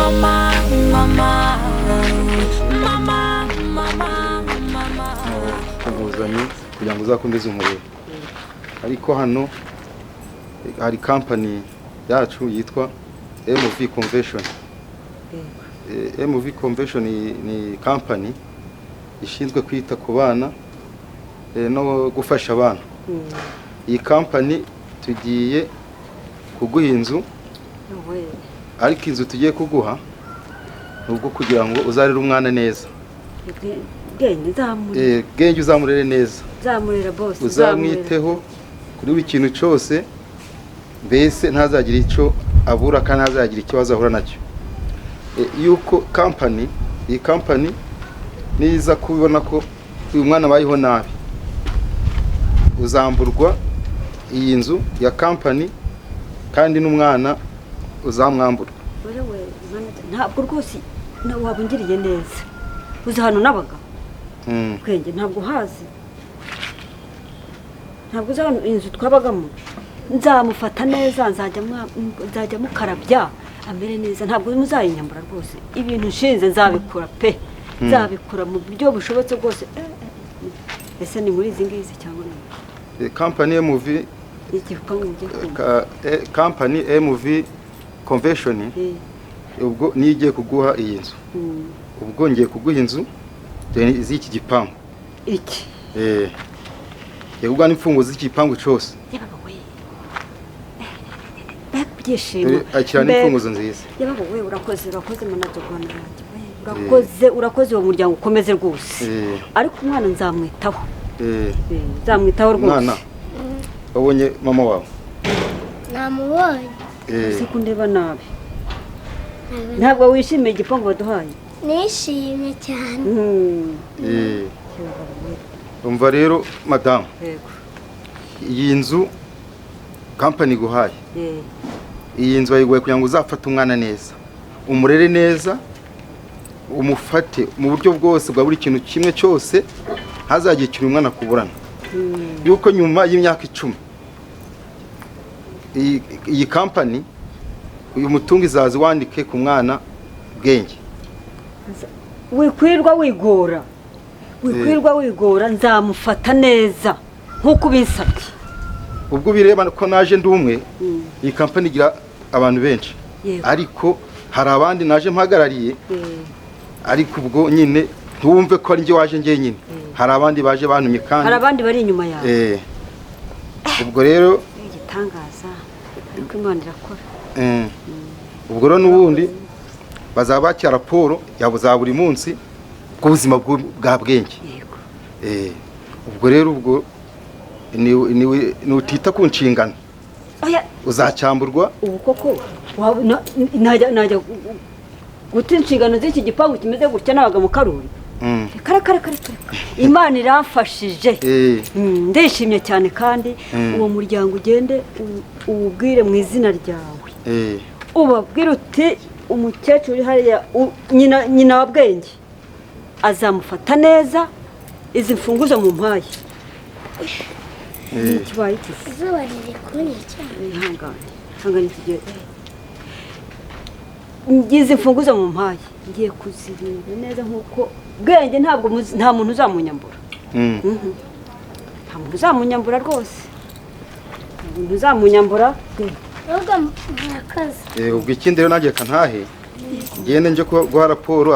mama mama mama mama mama kuguzanye kugira ngo uzakomeze umuriro. Ariko hano hari company yacu yitwa MV Convention. MV Convention ni company ishinzwe kwita ku bana no gufasha abana. Iyi company tugiye kuguha inzu, ariko inzu tugiye kuguha nubwo kugira ngo uzarire umwana neza. Genge uzamurere neza, zamurera boss, uzamwiteho kuri buri kintu cyose, mbese ntazagira icyo abura kandi ntazagira ikibazo ahura nacyo. Yuko iyi company niza kubibona ko uyu mwana bayiho nabi, uzamburwa iyi nzu ya company kandi n'umwana uzamwamburwa. Ntabwo rwose wabungiriye neza. Uzi hano nabaga kwenge ntabwo hazi, ntabwo uzi hano inzu twabagamo. Nzamufata neza, nzajya mukarabya amere neza, ntabwo muzayinyambura rwose. Ibintu nshinze nzabikora pe, nzabikora mu buryo bushobotse bwose. Ese ni muri izi ngizi cyangwa ni company MV company MV Convention ubwo nigiye kuguha iyi nzu. Ubwo ngiye kuguha inzu z'iki gipangu iki yegwa n'imfunguzo z'iki gipangu cyose. Byishimo akira n'imfunguzo nziza. Yaba we urakoze manager Rwanda. Urakoze uwo muryango ukomeze rwose. Ariko umwana nzamwitaho. Nzamwitaho rwose. Mwana wabonye mama wawe? Namubonye. Sekundeba nabi. Ntabwo wishimiye igipangu baduhaye? Nishimye cyane. Umva rero madam, iyi nzu company guhaye, iyi nzu ayiguye kugira ngo uzafate umwana neza, umurere neza, umufate mu buryo bwose bwa buri kintu kimwe cyose, hazagiye kiri umwana kuburana. Yuko nyuma y'imyaka 10 iyi company uyu mutungo izazi wandike ku mwana bwenge. Wikwirwa wigora, nzamufata neza nkuko binsabye. Ubwo bireba ko naje ndi umwe, iyi company igira abantu benshi, ariko hari abandi naje mpagarariye. Ariko ubwo nyine ntumve ko ari nje waje ngiye nyine, hari abandi baje bantumye kandi hari abandi bari inyuma yawe. Ubwo rero igitangaza, ariko Imana irakora. Ubwo rero n'ubundi bazabakira raporo yabo za buri munsi bw'ubuzima bwa bwenge. Ubwo rero ubwo ni utita ku nshingano uzacyamburwa. Ubu koko najya guta inshingano z'iki gipangu kimeze gutya nabaga mu Karuri. Kare Imana iramfashije. Ndishimye cyane kandi uwo muryango ugende ubwire mu izina ryawe. Ubabwira uti umukecuru uri hariya nyina wa bwenge azamufata neza, izi mfunguzo mu mpaye. Kibaye iki? Izuba riri kunyica. Hangane kigiye. Ngize imfunguzo mu mpaye, ngiye kuzirinda neza nkuko bwenge nta muntu uzamunyambura. Nta muntu uzamunyambura rwose. Umuntu uzamunyambura. Ubwo murakaza. Ubwo ikindi rero nagiye kantahe ngende nje guha raporo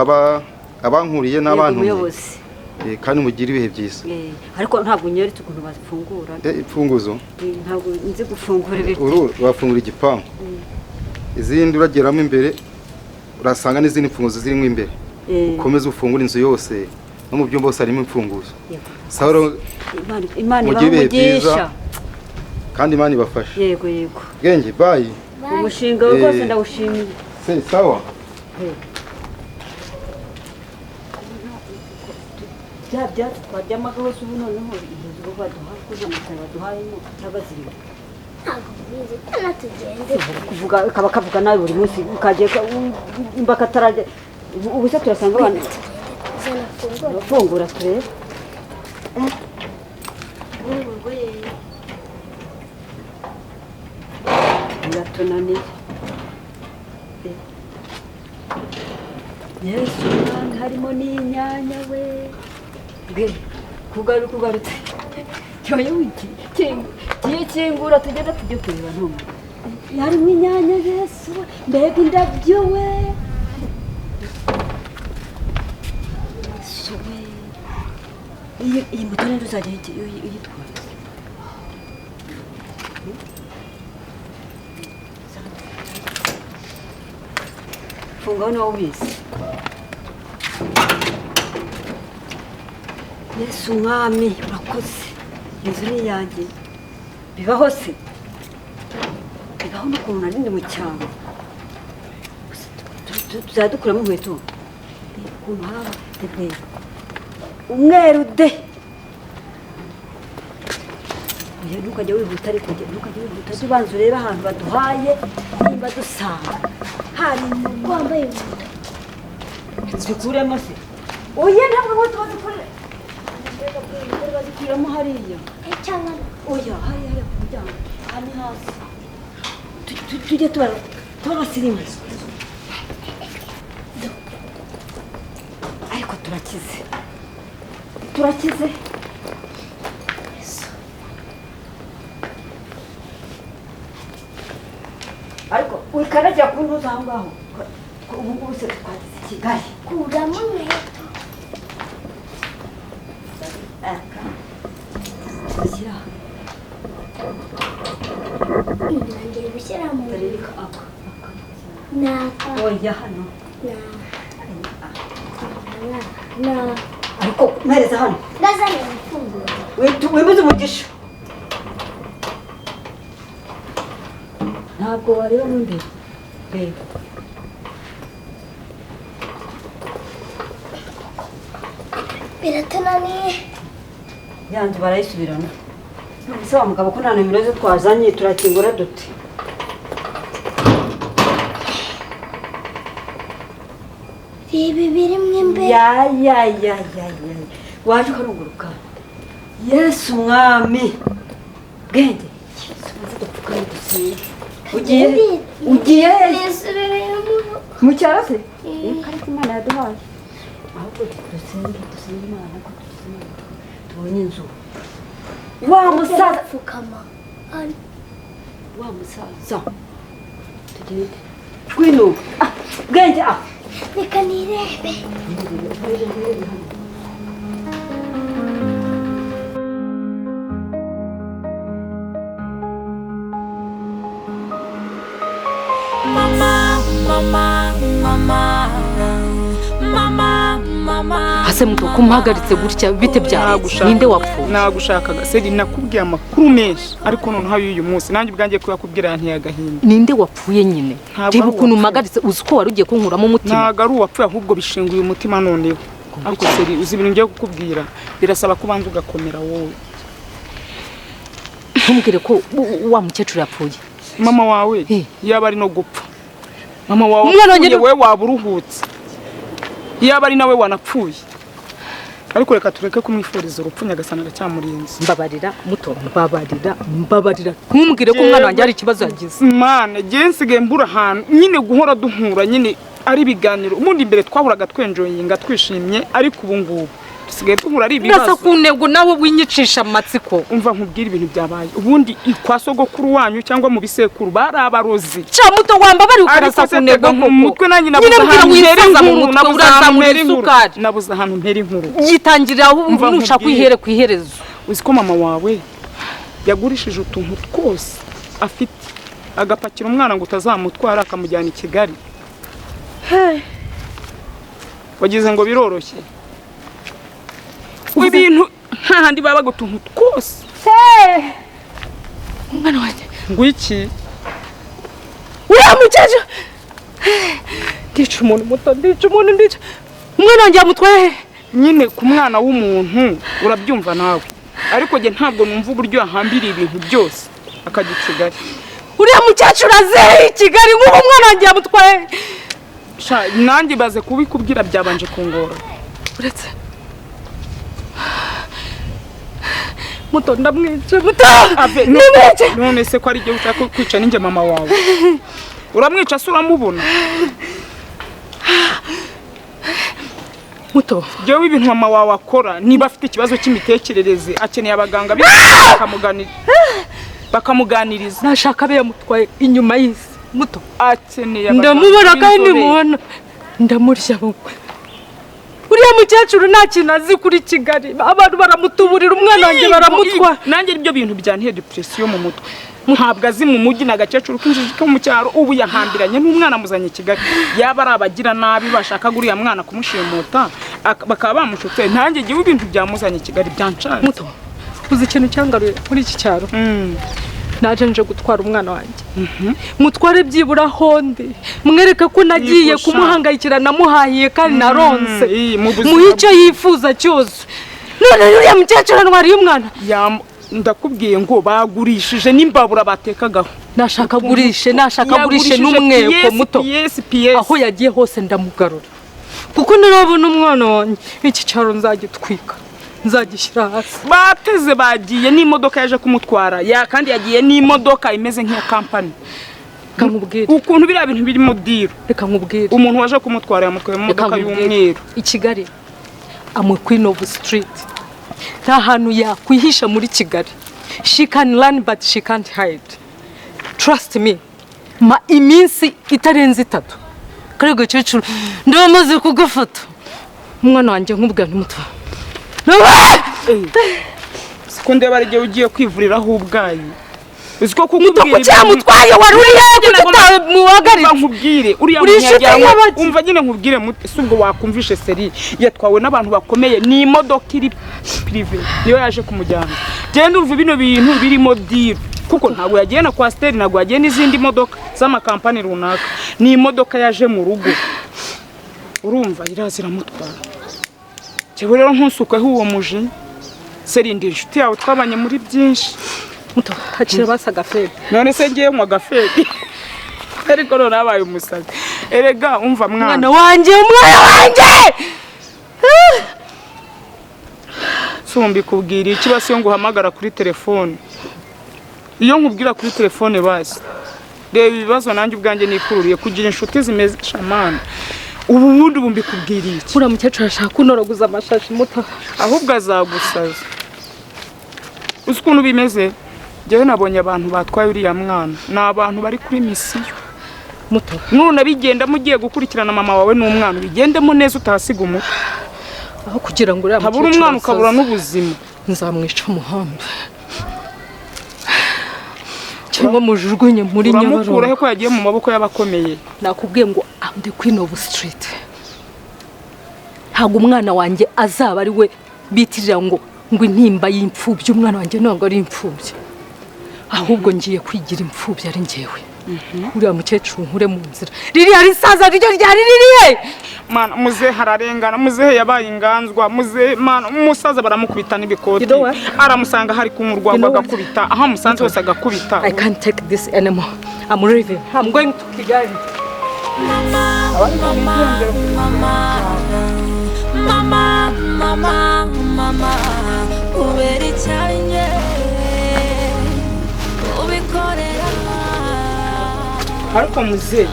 abankuriye n'abantu. Kandi mugira ibihe byiza. Ariko ntabwo nyeretse ukuntu bazifungura. Imfunguzo ntabwo nzi gufungura ibiti. Wafungura igipangu, izindi urageramo imbere urasanga n'izindi mfunguzo zirimo imbere. Ukomeze ufungura inzu yose, no mu byumba hose harimo imfunguzo. Sahoro Imana ibamugisha kandi Imana ibafashe. Yego Bwenge bye. Umushinga rwose ndawushimiye. Sawa. Byatsi twaryamaga hose ubu noneho inzu baduha kuza amatara baduhayemo cyabazirimo. Ntabwo bizi kana tugende. Kavuga nawe buri munsi ukagiye imbaka tarajya. Ubu se turasanga abantu bafungura turebe. Biratunaniye. Yesu mwana harimo n'inyanya we bwe kugarutse cyoye wiki kingura tugenda tujye kureba ntumwe harimo inyanya Yesu mbega indabyo we sowe iyi moto ninde uzajya uyitwara funga nawe ubizi Yesu mwami urakoze inzu ni yanjye bibaho se bibaho n'ukuntu nari ndi mu cyaro tuzadukuramo inkweto ukuntu haba tebwera umweru de oya ntukajya wihuta ariko ntukajya wihuta jya ubanza urebe ahantu baduhaye nimba dusanga hari umuntu wambaye inkweto zikuremo se oya ntabwo ngo tubadukorere bazikuramo hariya cyangwa oya hariya ku muryango aha ni hasi tujye tubasirimu ariko turakize ariko wikaragira ku ntuza aho ngaho ubu ngubu se twageze i Kigali kuramo inkweto shyira ngiye gushyira mu reka aka naka oya hano na ariko mpereza hano ndazana ifunguro wemeze umugisha ntabwo wareba mo imbere reba biratunaniye yanjye barayisubirana ese wa mugabo ko nta nimero ze twazanye turakingura dute ibi birimo imbere ya waje ukarunguruka Yesu mwami bwenge tumaze dupfukame dusiye ugiye mu cyaro se ariko Imana yaduhaye ahubwo dusenge Imana ko tubonye inzu wa musaza pfukama wa musaza tugende twino bwenge reka nirebe Hase muto kumuhagaritse gutya bite byawe ninde wapfuye nagushakaga seri nakubwiye amakuru menshi ariko none hayo uyu munsi nanjye ubwangiye kuyakubwira ntiyagahinda ninde wapfuye nyine reba ukuntu umagaritse uzi ko wari ugiye kunkuramo umutima ntago ari uwapfuye ahubwo bishinguye umutima noneho ariko seri uzi ibintu ngiye kukubwira birasaba kubanza ugakomera wowe ntumbwire ko wa mukecuru yapfuye mama wawe yaba ari no gupfa mama wawe we waburuhutse yaba ari nawe wanapfuye ariko reka tureke kumwifuriza urupfu nyagasana aracyamurinze mbabarira muto mbabarira ntumbwire ko umwana wanjye hari ikibazo yagize Imana gensigaye mbura ahantu nyine guhora duhura nyine ari biganiro ubundi imbere twahuraga twenjoyinga twishimye ariko ubu ngubu dusigaye duhura ari ibibazo ndasa ku ntego nawe winyicisha amatsiko umva nkubwira ibintu byabaye ubundi kwa sogokuru wanyu cyangwa mu bisekuru bari abarozi cha muto wamba bari ukarasa ku ntego mu mutwe nanjye nabuze ahantu mpera inkuru nabuze ahantu mpera inkuru yitangirira aho nusha kwihere ku iherezo uzi ko mama wawe yagurishije utuntu twose afite agapakira umwana ngo utazamutwara akamujyana i Kigali wagize ngo biroroshye ibintu hahandi baba gutuntu twose umwana wanjye ngwiki uriya mukecuru ndica umuntu muto umwana wanjye yamutwaye nyine ku mwana w'umuntu urabyumva nawe ariko njye ntabwo numva uburyo yahambiriye ibintu byose akajya i Kigali uriya mukecuru azeye i Kigali nk'ubu umwana wanjye yamutwaye nanjye baze kubikubwira byabanje kungora uretse muto ndamwice muto none se ko ari igihe ushaka kwica ninjye mama wawe uramwica se uramubona muto jewe ibintu mama wawe akora niba afite ikibazo cy'imitekerereze akeneye abaganga bakamuganiriza nashaka be yamutwaye inyuma y'isi muto akeneye ndamubona kandi mubona ndamurya bukwe uriya mukecuru nta kintu azi kuri Kigali abantu baramutuburira umwana wanjye baramutwa nanjye ibyo bintu byanteye depression mu mutwe ntabwo azi mu mujyi n'agacecuru kinjije ko mu cyaro ubu yahambiranye n'umwana muzanye Kigali yaba arabagira nabi bashaka guriya mwana kumushimuta bakaba bamushutse nanjye gihe ibintu byamuzanye Kigali byancanze muto uzi ikintu cyangaruye muri iki cyaro naje nje gutwara umwana wanjye mutware byibura honde mwereka ko nagiye kumuhangayikira namuhahiye kandi naronse mu icyo yifuza cyose none uriya mukecuru ntwariye umwana ndakubwiye ngo bagurishije n'imbabura batekagaho nashaka gurishe n'umweko muto aho yagiye hose ndamugarura kuko narabona umwana wanjye iki cyaro nzagitwika nzagishyira hasi bateze bagiye n'imodoka yaje kumutwara kandi yagiye n'imodoka imeze nk'iya kampani kamubwira ukuntu biriya bintu birimo diro reka nkubwire umuntu waje kumutwara yamutwaye mu modoka y'umweru i Kigali amwe Queen of Street nta hantu yakwihisha muri Kigali she can learn but she can't hide trust me ma iminsi itarenze 3 kare gacecuru ndamaze kugafata umwana wanjye nkubwa numuto sikunde barije ugiye kwivuriraho ubwayi uziko kukubwira cyamutwaye waruriye muwagari nkubwire uriya munyajya umva nyine nkubwire subwo wakumvishe seri yatwawe n'abantu bakomeye ni imodoka iri privé niyo yaje kumujyana genda umva bino bintu birimo diro kuko ntabwo yagiye na Coaster ntabwo yagiye n'izindi modoka z'amakampani runaka ni imodoka yaje mu rugo urumva irazira mutwara cyewe rero nkusukaho uwo muji seri ndi inshuti yawe twabanye muri byinshi muto hakira basaga feri none se ngiye mu gaferi ariko none abaye umusazi erega umva umwana wanjye sumbi kubwira ikibasi yo nguhamagara kuri telefone iyo nkubwira kuri telefone basi reba ibibazo nanjye ubwanjye nikururiye kugira inshuti zimeze shamana ubu bundi bumbi kubwira iki ura mukecuru ashaka kunoroguza amashashi muto ahubwo azagusaza ukuntu bimeze jewe nabonye abantu batwaye uriya mwana na abantu bari kuri misiyo muto none bigenda mugiye gukurikirana mama wawe n'umwana bigendemo neza utasiga umuto aho kugira ngo uriya mukecuru habura umwana ukabura n'ubuzima nzamwica umuhamba cyangwa mujugunye muri Nyabarongo uramukuraho ko yagiye mu maboko y'abakomeye nakubwiye ngo I'm the Queen of Street ntabwo umwana wanjye azaba ari we bitirira ngo intimba y'imfubyi umwana wanjye ntabwo ari imfubyi ahubwo ngiye kwigira imfubyi ari ngewe uriya mukecuru nkure mu nzira riri hari saza ryo ryari ririye mana muze hararengana muze yabaye inganzwa muze mana umusaza baramukubita n'ibikoti aramusanga hari kumurwa agakubita aha musanze wose agakubita I can't take this anymore I'm leaving I'm going to Kigali mama uberi cyane ubikorera ariko muze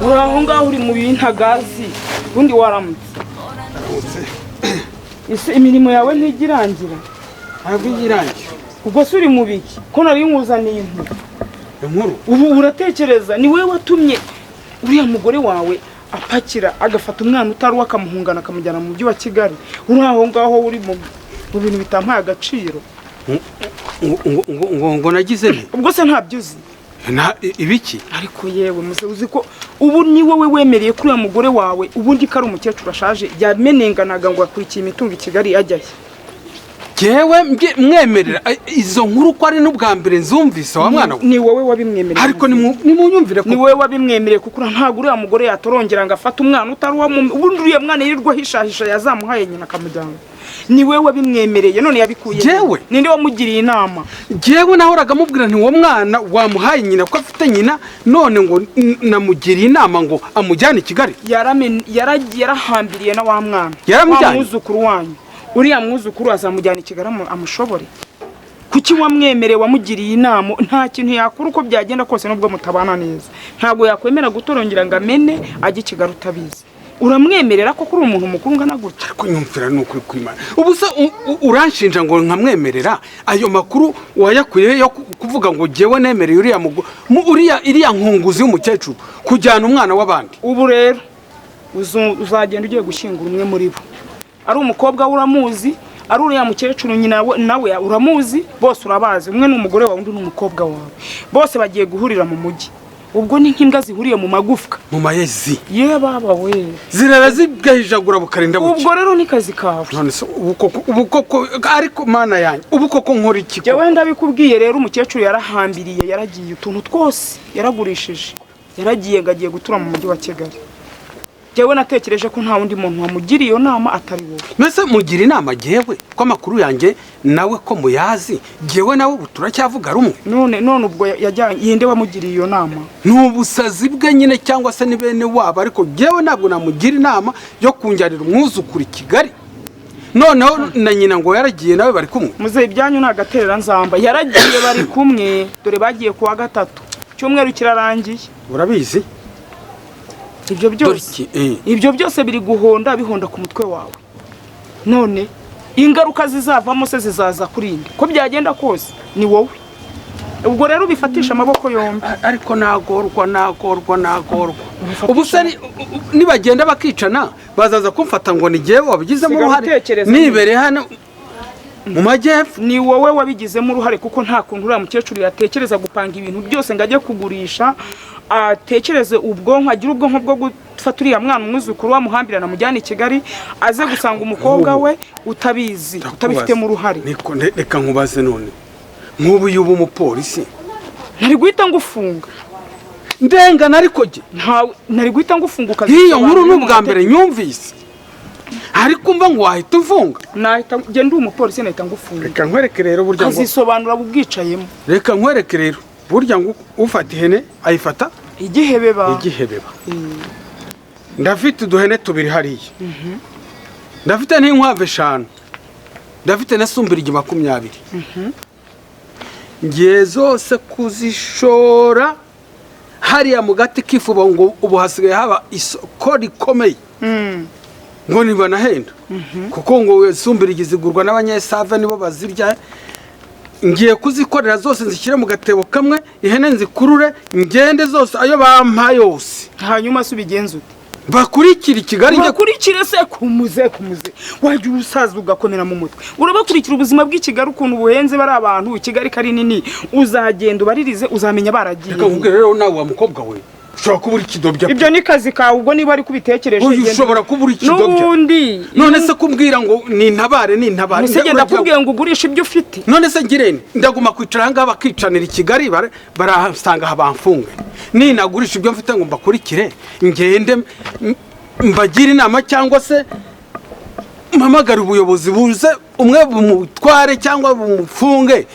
uraho ngaho uri mu bintagazi ubundi waramutse ese imirimo yawe ntigirangira ntabwo igirangira ubwo se uri mu biki ko nari nkuzaniye inkuru ubu uratekereza ni wowe watumye uriya mugore wawe apakira agafata umwana utari wakamuhungana akamujyana mu mujyi wa Kigali uraho ngaho uri mu bintu bitampaye agaciro ngo nagize nte ubwo se ntabyo uzi ibiki ariko yewe muze uzi ko ubu ni wowe wemereye kuri uyu mugore wawe ubundi kari umukecuru ashaje yamenenganaga ngo akurikiye imitungo i Kigali ajyaye jewe mwemerera izo nkuru ko ari n'ubwa mbere nzumvise wa mwana ni wowe wabimwemereye ariko ni munyumvire ko ni wowe wabimwemereye kuko ntabwo uriya mugore yatorongera ngo afate umwana utari wa ubundi uriya mwana yirirwa hishahisha yazamuhaye nyina akamujyana ni wewe wabimwemereye none yabikuye jewe ninde wamugiriye inama jewe nahoraga mubwira nti uwo mwana wamuhaye nyina ko afite nyina none ngo namugiriye inama ngo amujyane i Kigali yarahambiriye na wa mwana mwuzukuru wanyu uriya mwuzukuru azamujyana i Kigali amushobore kuki wamwemereye wamugiriye inama nta kintu yakura uko byagenda kose nubwo mutabana neza ntabwo yakwemera gutorongera ngo amene ajye i Kigali utabizi uramwemerera ko kuri umuntu mukuru ngana gutya? Ariko nyumvira nuko kwimana. Ubusa uranshinja ngo nkamwemerera ayo makuru wayakuye yo kuvuga ngo jewe nemereye uriya nkunguzi y'umukecuru kujyana umwana w'abandi. Ubu rero uzagenda ugiye gushingura umwe muri bo. Ari umukobwa uramuzi, ari uriya mukecuru nyina nawe uramuzi, bose urabazi. Umwe n'umugore wawe undi n'umukobwa wawe. Bose bagiye guhurira mu mujyi. Ubwo ni nk'imbwa zihuriye mu magufwa, mu mayezi. Ye baba we. Zirara zigahijagura bukarinda buki. Ubwo rero ni kazi kawe. None se ubukoko ariko mana yanjye. Ubukoko nkora iki? Jewe ndabikubwiye rero umukecuru yarahambiriye, yaragiye utuntu twose, yaragurishije. Yaragiye ngagiye gutura mu mujyi wa Kigali. Jewe natekereje ko nta wundi muntu wamugiriye iyo nama atari wowe. Mbese mugira inama jewe ko makuru yanjye nawe ko muyazi, jewe nawe buturacyavuga rumwe. None ubwo yajyanye yinde wamugiriye iyo nama? Nubusazi bwe nyine cyangwa se ni bene wabo, ariko jewe ntabwo namugira inama yo kunjyanira umwuzukuri Kigali. Noneho na nyina ngo yaragiye nawe bari kumwe. Muze ibyanyu nagaterera nzamba, yaragiye bari kumwe, dore bagiye kuwa gatatu. Cyumweru kirarangiye. Urabizi? Ibyo byose biri guhonda bihonda ku mutwe wawe. None ingaruka zizavamo se zizaza kurinde ko byagenda kose ni wowe. Ubwo rero bifatisha amaboko yombi. Ariko nagorwa. Ubu se nibagenda bakicana bazaza kumfata ngo ni jewe wabigizemo uruhare. Nibere hano mu majyepfo. Ni wowe wabigizemo uruhare kuko nta kuntu uriya mukecuru yatekereza gupanga ibintu byose ngo ajye kugurisha. Atekereze ubwonko, agira ubwonko bwo gufata uriya mwana umwuzukuru wamuhambirana mujyana i Kigali, aze gusanga umukobwa we utabizi, utabifitemo uruhare. Reka nkubaze none, nk'ubu yuba umupolisi nari guhita ngufunga. Ndengana ariko je nari guhita ngufunga ukazi. Iyo nkuru n'ubwa mbere nyumvise, ariko mva ngo wahita ufunga. Nahita genda umupolisi nahita ngufunga. Reka nkwereke rero burya ngo azisobanura bubwicayemo. Reka nkwereke rero burya ngo ufata ihene ayifata igihebeba. Ndafite uduhene tubiri hariya. Ndafite n'inkwavu 5. Ndafite na sumbirigi 20. Ngiye zose kuzishora hariya mu gati kifuba ngo ubu hasigaye haba isoko rikomeye. Ngo niba nahenda kuko ngo sumbirigi zigurwa n'abanyesave nibo bazirya. Ngiye kuzikorera zose nzishyire mu gatebo kamwe, ihene nzikurure ngende zose ayo bampa yose. Hanyuma subigenza ute? Bakurikira i Kigali. Bakurikire se kumuze. Wajya usaza ugakomera mu mutwe. Urabakurikira ubuzima bw'i Kigali ukuntu buhenze bari abantu. Kigali kari nini, uzagenda ubaririze uzamenya baragiye. Reka nkubwire rero nawe wa mukobwa we, ushobora kubura ikidobya. Ibyo ni kazi kawe, ubwo niba ari kubitekereje ushobora kubura ikidobya. Nubundi none se kumbwira ngo ni ntabare. Musegenda kubwiye ngo ugurisha ibyo ufite. None se ngirene ndaguma kwicara hanga bakicanira i Kigali barahasanga habamfunge. Ni nagurisha ibyo mfite ngo mbakurikire ngende mbagira inama cyangwa se mpamagara ubuyobozi buze umwe bumutware cyangwa bumufunge.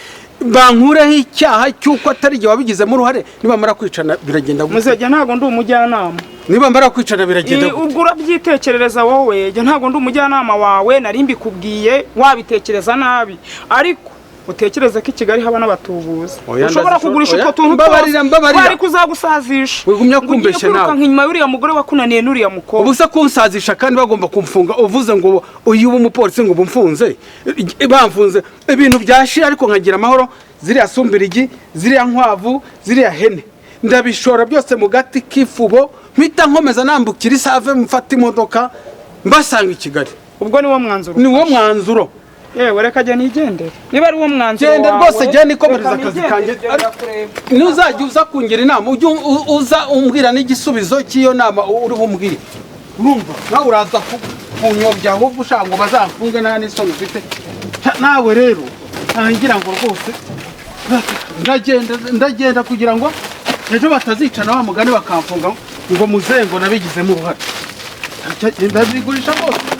Bankureho icyaha cyuko atari je wabigizemo uruhare. Niba mara kwicana biragenda gute? Muzejya ntago ndi umujyanama. Niba mara kwicana biragenda gute? Ubwo urabyitekerereza wowe, je ntago ndi umujyanama wawe, nari mbikubwiye wabitekereza nabi. Ariko utekereza ko i Kigali haba n'abatubuzi. Ushobora kugurisha utwo tuntu mbabarira. Bari kuzagusazisha. Wigumya kumbeshe nawe. Nk'inyuma y'uriya mugore wakunaniye n'uriya mukobwa. Ubusa kunsazisha kandi bagomba kumfunga. Uvuze ngo uyu umupolisi ngo bumfunze. Bamfunze ibintu byashira ariko nkagira amahoro. Ziriya sumbirigi, ziriya nkwavu, ziriya hene ndabishora byose mu gati kifubo, mpita nkomeza nambukira isave mfata imodoka mbasanga i Kigali. Ubwo ni wo mwanzuro. Ni wo mwanzuro. Yewe reka jya nigendere. Niba ari wo mwanzuro wawe. Gende rwose jya nikomereza akazi kanjye. Ntuzajya uza kungira inama, uza umbwira n'igisubizo cy'iyo nama uri bumbwire. Urumva nawe uraza kunyobya ahubwo ushaka ngo bazamfunge nta n'isoni ufite. Nawe rero ngira ngo rwose ndagenda kugira ngo ejo batazicana wa mugani bakamfunga ngo muzengo nabigizemo uruhare. Ndabigurisha rwose.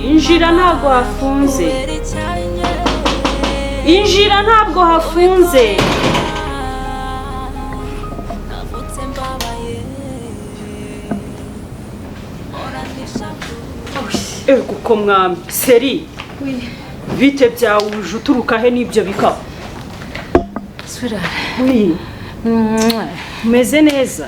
Injira ntabwo hafunze. Injira ntabwo hafunze. kuko mwami seri bite byawuje uturuka he n'ibyo bikaba Sweetheart. oui meze neza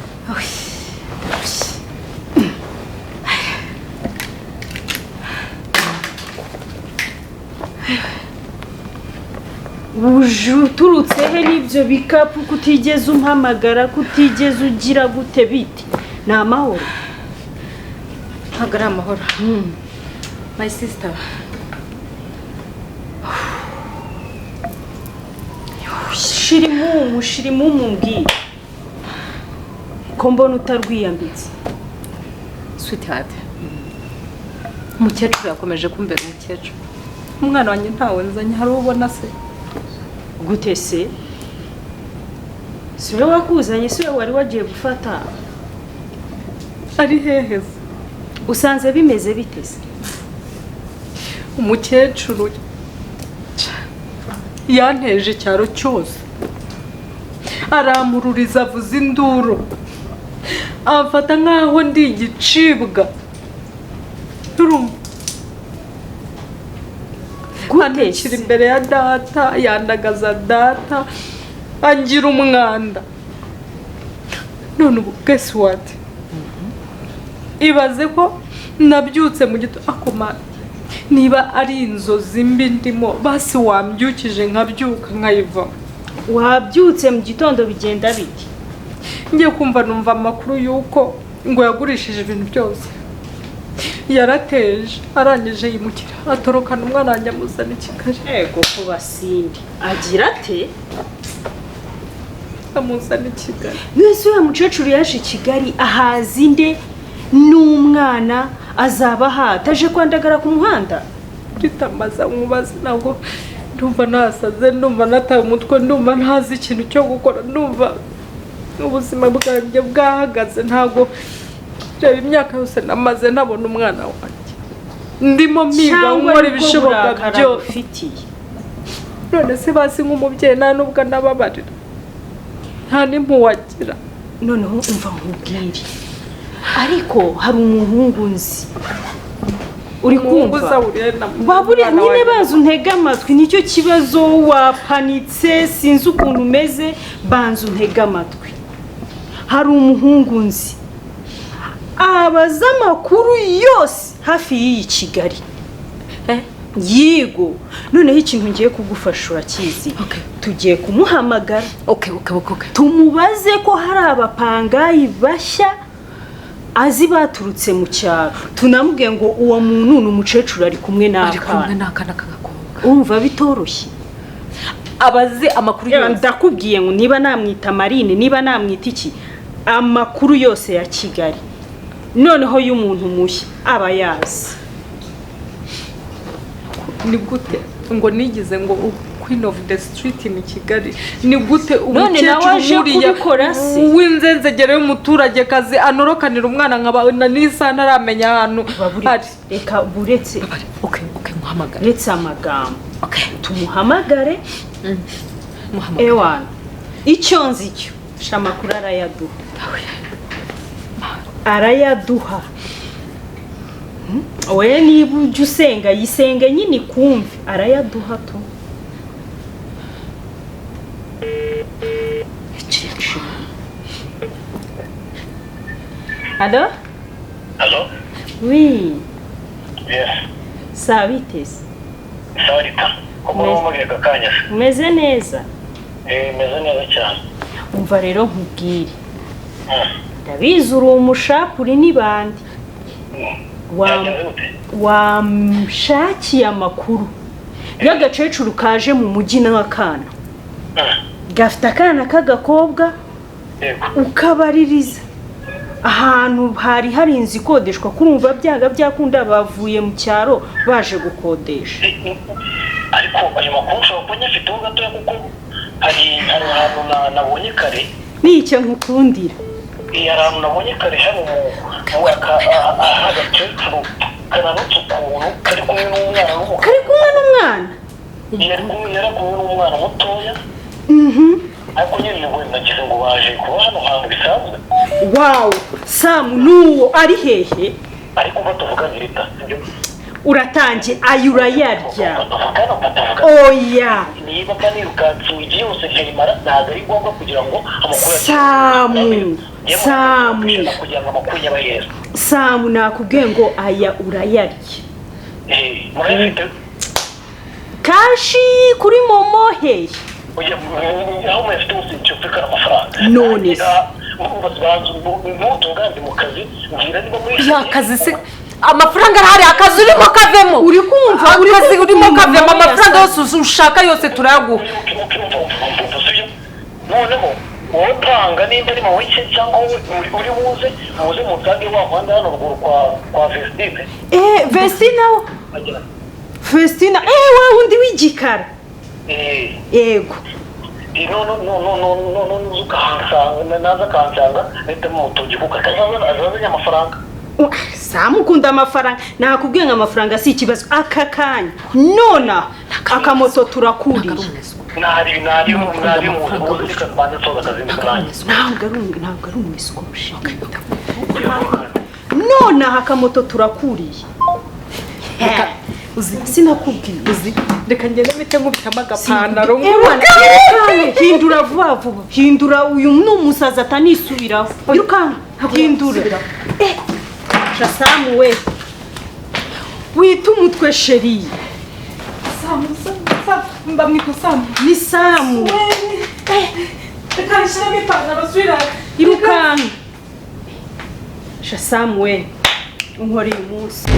uje uturutse he n'ibyo bikapu kutigeze umpamagara kutigeze ugira gute biti ni amahoro Ntabwo ari amahoro. My sister. shirimu mbwira ko mbona utarwiyambitse Sweetheart. Umukecuru yakomeje kumbera umukecuru. Umwana wanjye ntawe nzanye hari ubona se. gute se siwe wakuzanye siwe wari wagiye gufata Ari hehe se? usanze bimeze bite se Umukecuru yanteje icyaro cyose. Aramururiza avuza induru. Afata nkaho ndi igicibwa. Turumva. Andikira imbere ya data, yandagaza data, angira umwanda. None ubu guess what? Ibaze ko nabyutse mu gito akomana. Niba ari inzozi mbi ndimo basi wambyukije nkabyuka nkayiva. wabyutse mu gitondo bigenda biti Ngiye kumva numva amakuru yuko ngo yagurishije ibintu byose. Yarateje arangije yimukira atorokana umwana wanjye amuzana i Kigali. ego kuba sindi agira ate Amuzana i Kigali. mwese uyu mukecuru yaje i Kigali ahaza inde n'umwana azaba hataje kwandagara ku muhanda Kitamaza nkubaza ntabwo ndumva nasaze ndumva nataye umutwe ndumva ntazi ikintu cyo gukora ndumva ubuzima bwanjye bwahagaze ntabwo reba imyaka yose namaze nabona umwana wanjye ndimo mpiga nkora ibishoboka byose. None se basi nk'umubyeyi nta nubwo anababarira nta n'impuwagira. noneho umva nkubwire ariko hari umuhungu nzi uri kumva baburi nyine bazi untega amatwi nicyo kibazo wapanitse sinzi ukuntu umeze banza untega amatwi hari umuhungu nzi abaza amakuru yose hafi y'iyi Kigali yigo noneho ikintu ngiye kugufasha urakizi tugiye kumuhamagara tumubaze ko hari abapangayi bashya azi baturutse mu cyaro tunamubwiye ngo uwo muntu ni umukecuru ari kumwe n'akana k'agakobwa umva bitoroshye abaze amakuru yose. Ndakubwiye ngo niba namwita Marine niba namwita iki amakuru yose ya Kigali noneho y'umuntu mushya aba yazi. Ni gute ngo nigize ngo Queen of the Street mu Kigali ni gute umukecuru uriya w'inzenzegere y'umuturage kazi anorokanira umwana nkabana n'isa ntaramenya ahantu ari. Reka buretse muhamagare retse amagambo tumuhamagare ewana icyo nzi cyo shamakuru arayaduha we niba ujya usenga yisenge nyine kumve arayaduha tu Allô? Allô? Oui. Yes. Ça vitesse. Sarita. Uko muri kakanya. Umeze neza? Meze neza cyane. Umva rero nkubwire. Ndabizi uri umushapuri n'ibandi. Wamshakiye amakuru y'agacecuru kaje mu mujyi n'akana. Gafite akana k'agakobwa ukabaririza ahantu hari inzu ikodeshwa kurumva byaga byakunda bavuye mu cyaro baje gukodesha. Ariko ayo makuru ushobora kuba nyafite ho gatoya kuko hari ahantu nabonye kare n'icyo nkukundira. Hari ahantu nabonye kare hano mu agacecuru kananutse ukuntu kari kumwe n'umwana yari kumwe n'umwana mutoya. Ariko nyine ngo nagize ngo baje kuba hano hantu bisanzwe. Wow, Sam nuwo ari hehe? Ariko batuvuga Zirita. uratangiye ayura yarya oya niba banirukanse igihe yose nkayimara ntabwo ari ngombwa kugira ngo amakuru Samu nakubwiye ngo aya urayarya kashi kuri momo he none ya kazi se amafaranga arahari akazi urimo kavemo uri kumva akazi urimo kavemo amafaranga yose ushaka yose turayaguha noneho wowe panga nimba ari mu wiki cyangwa uri buze mu nsange wahanda hano ruguru kwa Vestine Vestina wewe undi w'igikara yego no ukahansanga naza kansanga leta mu mutogi kuko azazanye amafaranga Samu kunda amafaranga nakubwiye ngo amafaranga si ikibazo aka kanya nona akamoto turakuriye ntabwo ari umwisikoshi nona akamoto turakuriye sinakubwiye reka ngende mpite nkubitamo agapantaro hindura vuba vuba hindura uyu ni umusaza atanisubiraho yirukanka hindura Samu we wita umutwe sheri mbamwita Samu ni Samu reka nshyiramo ipantaro swira yirukanka Samu we unkora uyu munsi